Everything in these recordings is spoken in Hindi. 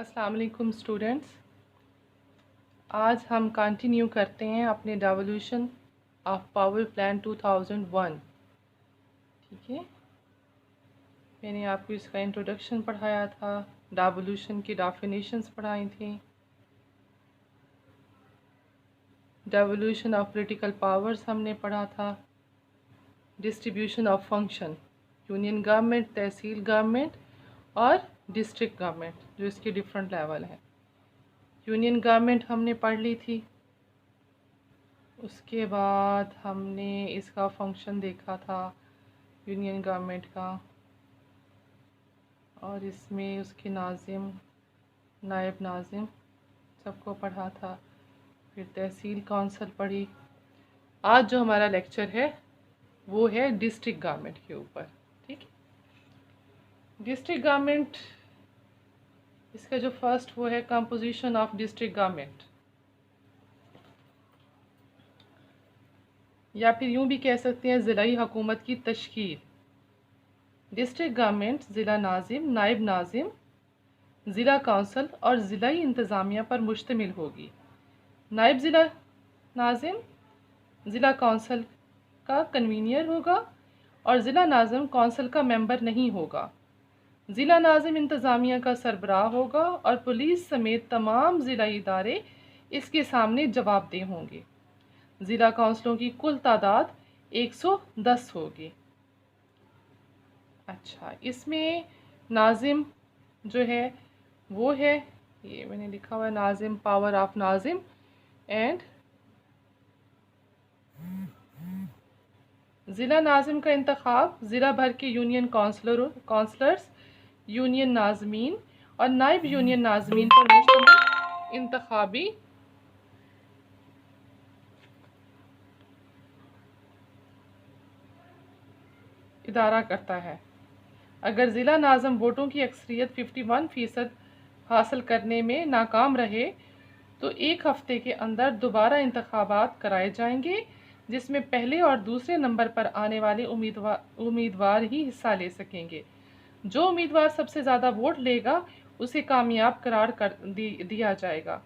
अस्सलाम वालेकुम स्टूडेंट्स। आज हम कंटिन्यू करते हैं अपने डेवोल्यूशन ऑफ पावर प्लान 2001। ठीक है, मैंने आपको इसका इंट्रोडक्शन पढ़ाया था, डेवोल्यूशन की डेफिनेशंस पढ़ाई थी, डेवोल्यूशन ऑफ पॉलिटिकल पावर्स हमने पढ़ा था, distribution of function, union government, tehsil government और डिस्ट्रिक्ट गवर्नमेंट, जो इसके डिफरेंट लेवल हैं। यूनियन गवर्नमेंट हमने पढ़ ली थी। उसके बाद हमने इसका फंक्शन देखा था यूनियन गवर्नमेंट का, और इसमें उसके नाजिम, नायब नाजिम सबको पढ़ा था। फिर तहसील कौंसल पढ़ी। आज जो हमारा लेक्चर है वो है डिस्ट्रिक्ट गवर्नमेंट के ऊपर। ठीक है, डिस्ट्रिक्ट गवर्नमेंट, इसका जो फर्स्ट वो है कंपोजिशन ऑफ डिस्ट्रिक्ट गवर्नमेंट, या फिर यूँ भी कह सकते हैं ज़िलाई हुकूमत की तश्कील। डिस्ट्रिक्ट गवर्नमेंट ज़िला नाजिम, नायब नाजिम, ज़िला कौंसल और ज़िलाई इंतज़ामिया पर मुश्तमिल होगी। नायब ज़िला नाजिम ज़िला कौंसल का कन्वीनियर होगा और ज़िला नाजिम कौंसल का मेंबर नहीं होगा। ज़िला नाजिम इंतज़ामिया का सरबराह होगा और पुलिस समेत तमाम ज़िलाई इदारे इसके सामने जवाबदेह होंगे। ज़िला कौंसलों की कुल तादाद 110 होगी। अच्छा, इसमें नाजिम जो है वो है, ये मैंने लिखा हुआ है Nazim, power of Nazim and ज़िला नाजिम का इंतखाब ज़िला भर के यूनियन काउंसलर्स, यूनियन नाजमीन और नायब यूनियन नाजमीन पर मुश्तमिल इंतखाबी इदारा करता है। अगर ज़िला नाज़िम वोटों की अक्सरियत 51% हासिल करने में नाकाम रहे तो 1 हफ्ते के अंदर दोबारा इंतखाबात कराए जाएंगे, जिसमें पहले और दूसरे नंबर पर आने वाले उम्मीदवार ही हिस्सा ले सकेंगे। जो उम्मीदवार सबसे ज़्यादा वोट लेगा उसे कामयाब करार दिया जाएगा।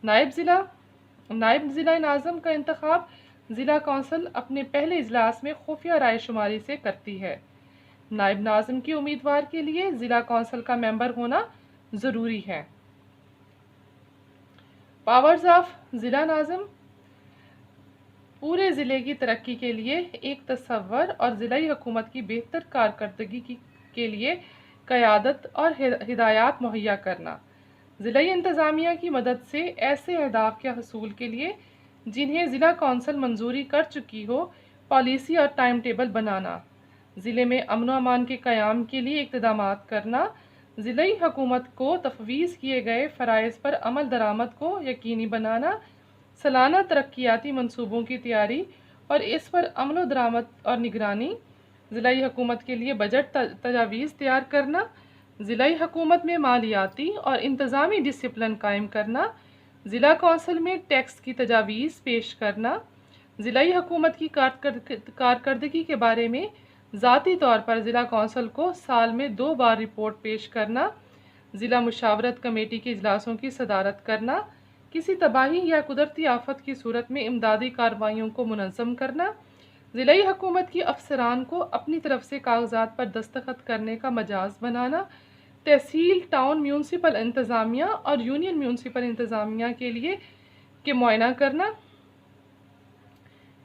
नायब ज़िला नाज़िम का इंतखाब ज़िला कौंसिल अपने पहले इजलास में खुफिया राय शुमारी से करती है। नायब नाज़िम के उम्मीदवार के लिए ज़िला कौंसिल का मेंबर होना ज़रूरी है। पावर्स ऑफ ज़िला नाज़िम पूरे ज़िले की तरक्की के लिए एक तसव्वुर और ज़िलाई हुकूमत की बेहतर कारकर्दगी के लिए क़यादत और हिदायत मुहैया करना। ज़िलाई इंतज़ामिया की मदद से ऐसे अहदाफ के हसूल के लिए जिन्हें ज़िला कौंसिल मंजूरी कर चुकी हो, पॉलिसी और टाइम टेबल बनाना। ज़िले में अमन व अमान के क़याम के लिए इक़दामात करना। ज़िलाई हुकूमत को तफवीज़ किए गए फ़राइज़ पर अमल दरामद को यकीनी बनाना। सालाना तरक्याती मंसूबों की तैयारी और इस पर अमल दरामद और निगरानी। ज़िलाई हुकूमत के लिए बजट तजावीज़ तैयार करना। ज़िलाई हुकूमत में मालियाती और इंतज़ामी डिसिप्लिन कायम करना। ज़िला कौंसिल में टैक्स की तजावीज़ पेश करना। ज़िलाई हुकूमत की कारकर्दगी के बारे में ज़ाती तौर पर ज़िला कौंसिल को साल में 2 बार रिपोर्ट पेश करना। ज़िला मुशावरत कमेटी के इजलासों की सदारत करना। किसी तबाही या कुदरती आफत की सूरत में इमदादी कार्रवाइयों को मुनज़्ज़म करना। ज़िलाई हुकूमत की अफसरान को अपनी तरफ से कागजात पर दस्तखत करने का मजाज बनाना। तहसील, टाउन म्यूनसिपल इंतज़ामिया और यूनियन म्यूनसिपल इंतज़ामिया के लिए के मुआयना करना।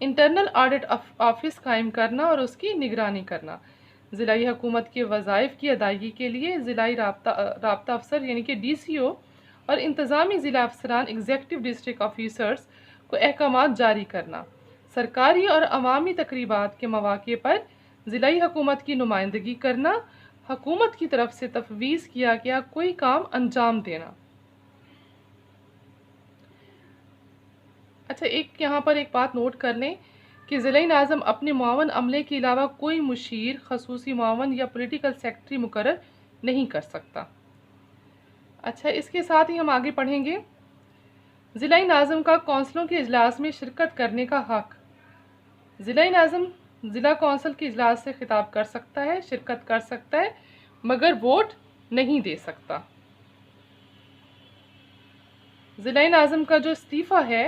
इंटरनल ऑडिट ऑफिस कायम करना और उसकी निगरानी करना। ज़िलाई हुकूमत के वज़ाइफ की अदायगी के लिए ज़िलाई राब्ता अफसर यानी कि DCO और इंतज़ामी ज़िला अफसरान एग्जेक्टिव डिस्ट्रिक्ट ऑफिसर्स को अहकामात जारी करना। सरकारी और अवामी तकरीबात के मौक़े पर ज़िलाई हुकूमत की नुमाइंदगी करना। हुकूमत की तरफ से तफवीज़ किया गया कोई काम अंजाम देना। अच्छा, यहाँ पर एक बात नोट कर लें कि ज़िलाई नाज़िम अपने मुआवन अमले के अलावा कोई मुशीर, खसूसी मुआवन या पॉलिटिकल सेक्रेटरी मुकर्रर नहीं कर सकता। अच्छा, इसके साथ ही हम आगे पढ़ेंगे ज़िलाई नाज़िम का कौंसलों के इजलास में शिरकत करने का हक। ज़िलाई नाज़िम ज़िला कौंसिल के इजलास से खिताब कर सकता है, शिरकत कर सकता है, मगर वोट नहीं दे सकता। ज़िला नाज़िम का जो इस्तीफ़ा है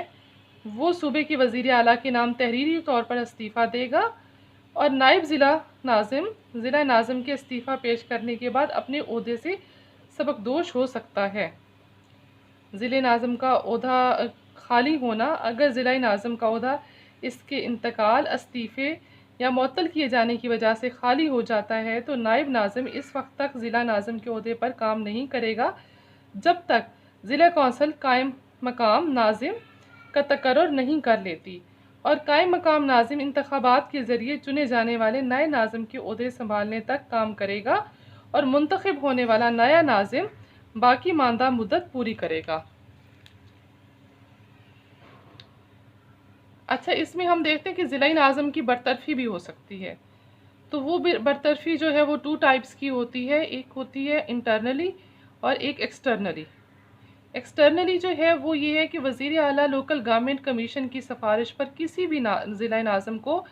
वो सूबे के वज़ीर आला के नाम तहरीरी तौर पर इस्तीफ़ा देगा और नायब ज़िला नाज़िम के इस्तीफ़ा पेश करने के बाद अपने ओहदे से सबकदोश हो सकता है। ज़िले नाज़िम का ओहदा खाली होना, अगर ज़िला नाज़िम का ओहदा इसके इंतकाल, इस्तीफ़े या मुअत्तल किए जाने की वजह से खाली हो जाता है तो नायब नाज़िम इस वक्त तक ज़िला नाज़िम के ओहदे पर काम नहीं करेगा जब तक ज़िला कौंसिल कायम मकाम नाज़िम का तकर्रुर नहीं कर लेती और कायम मकाम नाज़िम इंतखाबात के ज़रिए चुने जाने वाले नए नाज़िम के ओहदे संभालने तक काम करेगा और मुंतखब होने वाला नया नाज़िम बाकी मानदा मुद्दत पूरी करेगा। अच्छा, इसमें हम देखते हैं कि ज़िला नाज़िम की बरतरफ़ी भी हो सकती है। तो वो बरतरफ़ी जो है वो 2 टाइप्स की होती है, एक होती है इंटरनली और एक एक्सटर्नली। एक्सटर्नली जो है वो ये है कि वज़ीर आला लोकल गवर्नमेंट कमीशन की सिफारिश पर किसी भी ज़िला नाज़िम को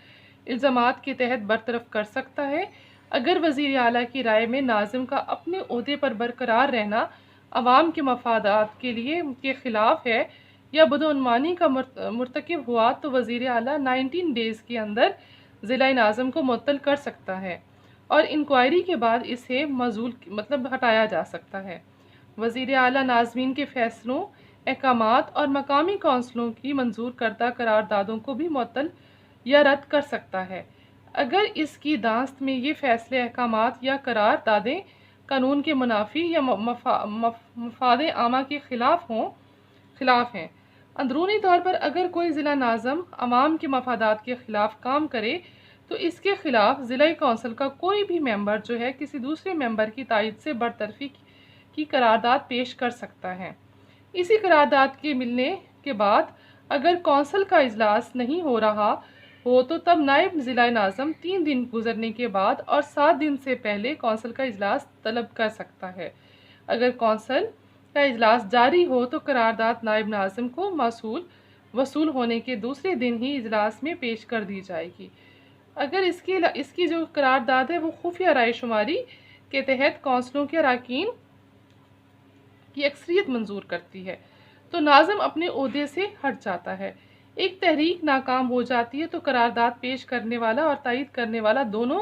इल्ज़ामात के तहत बरतरफ कर सकता है अगर वज़ीर आला की राय में नाज़िम का अपने ओहदे पर बरकरार रहना अवाम के मफादात के ख़िलाफ़ है या बदउनवानी का मुर्तकिब हुआ तो वज़ीर आला 19 डेज़ के अंदर ज़िला नाज़िम को मुअत्तल कर सकता है और इंक्वायरी के बाद इसे मज़ूल हटाया जा सकता है। वज़ीर आला नाज़मीन के फ़ैसलों, अहकामात और मकामी कौंसलों की मंजूर करदा करारदादों को भी मुअत्तल या रद्द कर सकता है अगर इसकी दास्त में ये फ़ैसले, अहकामात या करारदादें कानून के मुनाफी या मफाद आमा के खिलाफ हैं। अंदरूनी तौर पर अगर कोई ज़िला नाज़िम अवाम के मफादात के ख़िलाफ़ काम करे तो इसके ख़िलाफ़ ज़िला कौंसिल का कोई भी मेंबर जो है किसी दूसरे मेंबर की तायद से बरतरफ़ी की करारदाद पेश कर सकता है। इसी करारदाद के मिलने के बाद अगर कौंसिल का इजलास नहीं हो रहा हो तो तब नायब ज़िला नाज़िम 3 दिन गुजरने के बाद और 7 दिन से पहले कौंसिल का इजलास तलब कर सकता है। अगर कौंसिल का इजलास जारी हो तो करारदाद नायब नाज़िम को वसूल होने के दूसरे दिन ही इजलास में पेश कर दी जाएगी। अगर इसकी जो करारदाद है वो खुफिया रायशुमारी के तहत कौंसिलों के अरकान की अक्सरियत मंजूर करती है तो नाज़िम अपने ओहदे से हट जाता है। एक तहरीक नाकाम हो जाती है तो करारदाद पेश करने वाला और तायद करने वाला दोनों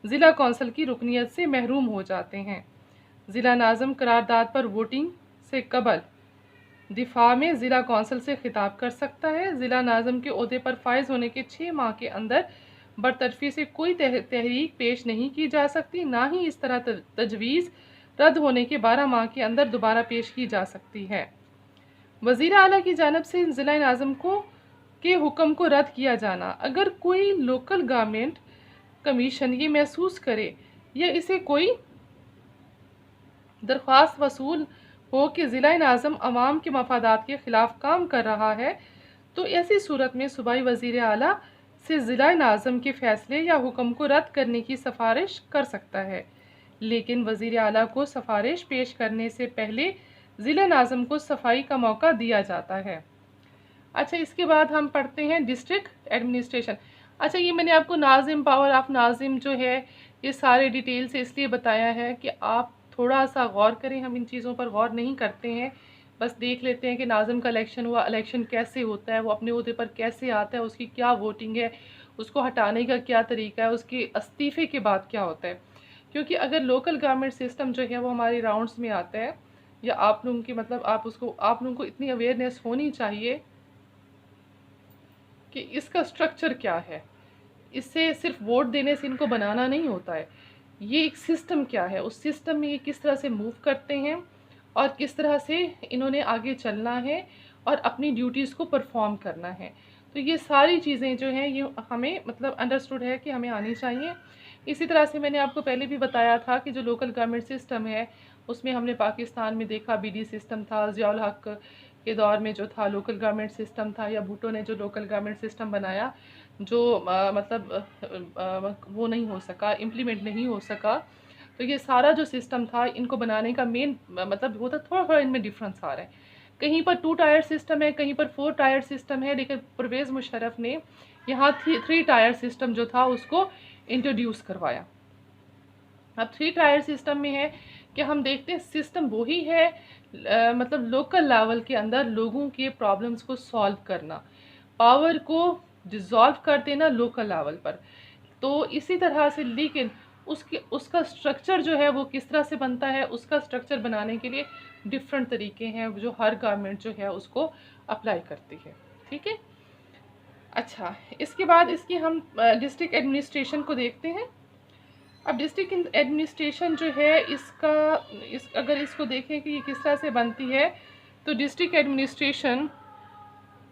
ज़िला कौंसिल की रुकनियत से महरूम हो जाते हैं। ज़िला नाज़िम करारदाद पर वोटिंग से कबल दिफा में ज़िला कौंसिल से खिताब कर सकता है। ज़िला नाज़िम के ओहदे पर फाइज होने के 6 माह के अंदर बरतरफ़ी से कोई तहरीक पेश नहीं की जा सकती, ना ही इस तरह तजवीज़ रद्द होने के 12 माह के अंदर दोबारा पेश की जा सकती है। वज़ीर आला की जानिब से ज़िला नाज़िम के हुक्म को रद्द किया जाना, अगर कोई लोकल गवर्नमेंट कमीशन ये महसूस करे या इसे कोई दरख्वास्त वसूल हो कि ज़िला नाज़िम अवाम के मफादात के ख़िलाफ़ काम कर रहा है तो ऐसी सूरत में सूबाई वज़ीर आला से ज़िला नाज़िम के फ़ैसले या हुक्म को रद्द करने की सिफारिश कर सकता है, लेकिन वज़ीर आला को सिफारिश पेश करने से पहले ज़िला नाज़िम को सफाई का मौका दिया जाता है। अच्छा, इसके बाद हम पढ़ते हैं डिस्ट्रिक्ट एडमिनिस्ट्रेशन। अच्छा, ये मैंने आपको नाज़िम, पावर ऑफ नाज़िम जो है ये सारे डिटेल से इसलिए बताया है कि आप थोड़ा सा गौर करें। हम इन चीज़ों पर गौर नहीं करते हैं, बस देख लेते हैं कि नाज़िम का इलेक्शन हुआ, इलेक्शन कैसे होता है, वो अपने ओहदे पर कैसे आता है, उसकी क्या वोटिंग है, उसको हटाने का क्या तरीका है, उसके इस्तीफ़े के बाद क्या होता है। क्योंकि अगर लोकल गवर्नमेंट सिस्टम जो है वो हमारे राउंड्स में आता है या आप लोगों की आप लोगों को इतनी अवेयरनेस होनी चाहिए कि इसका स्ट्रक्चर क्या है। इससे सिर्फ वोट देने से इनको बनाना नहीं होता है, ये एक सिस्टम क्या है, उस सिस्टम में ये किस तरह से मूव करते हैं और किस तरह से इन्होंने आगे चलना है और अपनी ड्यूटीज़ को परफॉर्म करना है। तो ये सारी चीज़ें जो हैं ये हमें अंडरस्टूड है कि हमें आनी चाहिए। इसी तरह से मैंने आपको पहले भी बताया था कि जो लोकल गवर्नमेंट सिस्टम है उसमें हमने पाकिस्तान में देखा बीडी सिस्टम था, ज़ियाउल हक के दौर में जो था लोकल गवर्नमेंट सिस्टम था, या भुट्टो ने जो लोकल गवर्नमेंट सिस्टम बनाया जो वो नहीं हो सका, इम्प्लीमेंट नहीं हो सका। तो ये सारा जो सिस्टम था इनको बनाने का मेन वो था, थोड़ा थोड़ा इनमें डिफरेंस आ रहा है। कहीं पर 2 टायर सिस्टम है, कहीं पर 4 टायर सिस्टम है, लेकिन परवेज़ मुशर्रफ ने यहाँ 3 टायर सिस्टम जो था उसको इंट्रोड्यूस करवाया। अब 3 टायर सिस्टम में है कि हम देखते हैं सिस्टम वही है, मतलब लोकल लेवल के अंदर लोगों के प्रॉब्लम्स को सॉल्व करना, पावर को डिसॉल्व कर देना लोकल लेवल पर। तो इसी तरह से, लेकिन उसका स्ट्रक्चर जो है वो किस तरह से बनता है, उसका स्ट्रक्चर बनाने के लिए डिफरेंट तरीके हैं जो हर गवर्नमेंट जो है उसको अप्लाई करती है। ठीक है। अच्छा, इसके बाद इसकी हम डिस्ट्रिक्ट एडमिनिस्ट्रेशन को देखते हैं। अब डिस्ट्रिक्ट एडमिनिस्ट्रेशन जो है अगर इसको देखें कि ये किस तरह से बनती है, तो डिस्ट्रिक्ट एडमिनिस्ट्रेशन